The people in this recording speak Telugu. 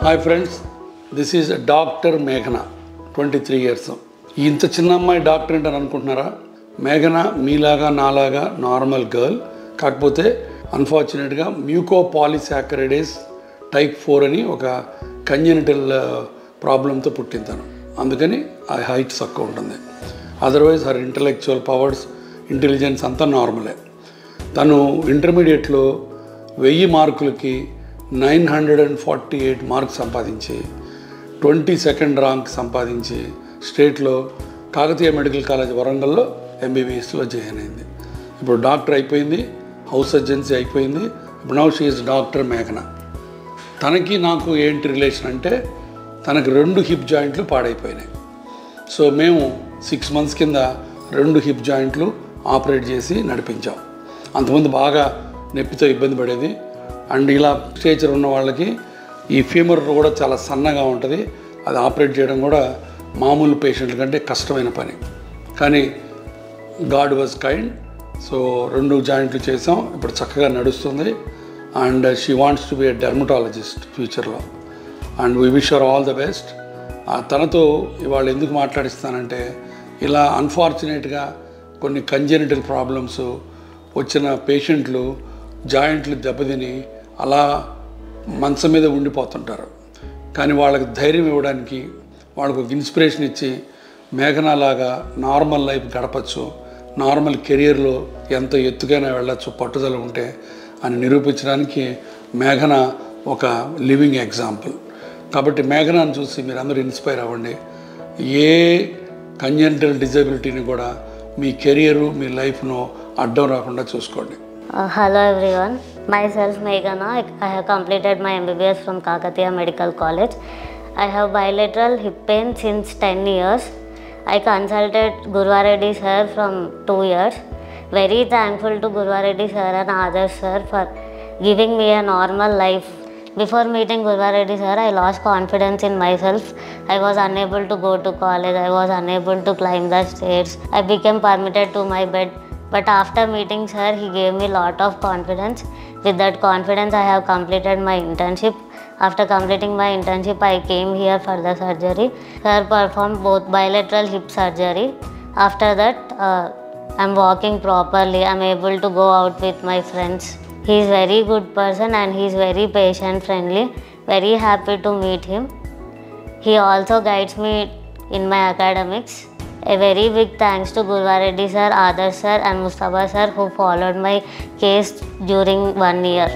Hi friends, this is Dr. Meghana, 23 years. ఇంత చిన్న అమ్మాయి డాక్టర్ ఏంటని అనుకుంటున్నారా? మేఘన మీలాగా నాలాగా నార్మల్ గర్ల్, కాకపోతే అన్ఫార్చునేట్గా మ్యూకోపాలిసాకరైడేస్ టైప్ 4 అని ఒక కంజెనిటల్ ప్రాబ్లంతో పుట్టింతాను. అందుకని ఆ హైట్ తక్కువ ఉంటుంది. Otherwise her intellectual powers, intelligence అంతా నార్మలే. తను ఇంటర్మీడియట్లో 1000 మార్కులకి 948 మార్క్స్ సంపాదించి 22nd ర్యాంక్ సంపాదించి స్టేట్లో కాకతీయ మెడికల్ కాలేజ్ వరంగల్లో ఎంబీబీఎస్లో జాయిన్ అయింది. ఇప్పుడు డాక్టర్ అయిపోయింది, హౌస్ సర్జన్సీ అయిపోయింది. ఇప్పుడు నౌ షీ ఈజ్ డాక్టర్ మేఘన. తనకి నాకు ఏంటి రిలేషన్ అంటే, తనకు 2 హిప్ జాయింట్లు పాడైపోయినాయి. సో మేము 6 months కింద 2 హిప్ జాయింట్లు ఆపరేట్ చేసి నడిపించాం. అంతకుముందు బాగా నొప్పితో ఇబ్బంది పడేది. అండ్ ఇలా స్టేచర్ ఉన్న వాళ్ళకి ఈ ఫీమర్ కూడా చాలా సన్నగా ఉంటుంది. అది ఆపరేట్ చేయడం కూడా మామూలు పేషెంట్ల కంటే కష్టమైన పని. కానీ గాడ్ వాజ్ కైండ్. సో 2 జాయింట్లు చేసాం. ఇప్పుడు చక్కగా నడుస్తుంది. And she wants to be a dermatologist ఫ్యూచర్లో. And we wish her all the best. తనతో ఇవాళ ఎందుకు మాట్లాడిస్తానంటే, ఇలా అన్ఫార్చునేట్గా కొన్ని కంజెనిటల్ ప్రాబ్లమ్స్ వచ్చిన పేషెంట్లు జాయింట్లు దెబ్బతిని అలా మంచం మీద ఉండిపోతుంటారు. కానీ వాళ్ళకి ధైర్యం ఇవ్వడానికి, వాళ్ళకు ఒక ఇన్స్పిరేషన్ ఇచ్చి మేఘనాలాగా నార్మల్ లైఫ్ గడపచ్చు, నార్మల్ కెరియర్లో ఎంత ఎత్తుకైనా వెళ్ళచ్చు పట్టుదల ఉంటే అని నిరూపించడానికి మేఘన ఒక లివింగ్ ఎగ్జాంపుల్. కాబట్టి మేఘనాను చూసి మీరు అందరూ ఇన్స్పైర్ అవ్వండి. ఏ కంజెనిటల్ డిజబిలిటీని కూడా మీ కెరియరు, మీ లైఫ్ను అడ్డం రాకుండా చూసుకోండి. Hello everyone, myself Meghana. I have completed my MBBS from Kakatiya Medical College. I have bilateral hip pain since 10 years. I consulted Gurvareddy sir from 2 years. Very thankful to Gurvareddy sir and Adarsh sir for giving me a normal life. Before meeting Gurvareddy sir, I lost confidence in myself. I was unable to go to college. I was unable to climb the stairs. I became permitted to my bed. But after meeting sir, he gave me lot of confidence. With that confidence, I have completed my internship. After completing my internship, I came here for the surgery. Sir performed both bilateral hip surgery. After that, I'm walking properly. I'm able to go out with my friends. He is very good person and he is very patient friendly. Very happy to meet him. He also guides me in my academics. A very big thanks to Gurvareddy sir, Adarsh sir and Mustafa sir who followed my case during 1 year.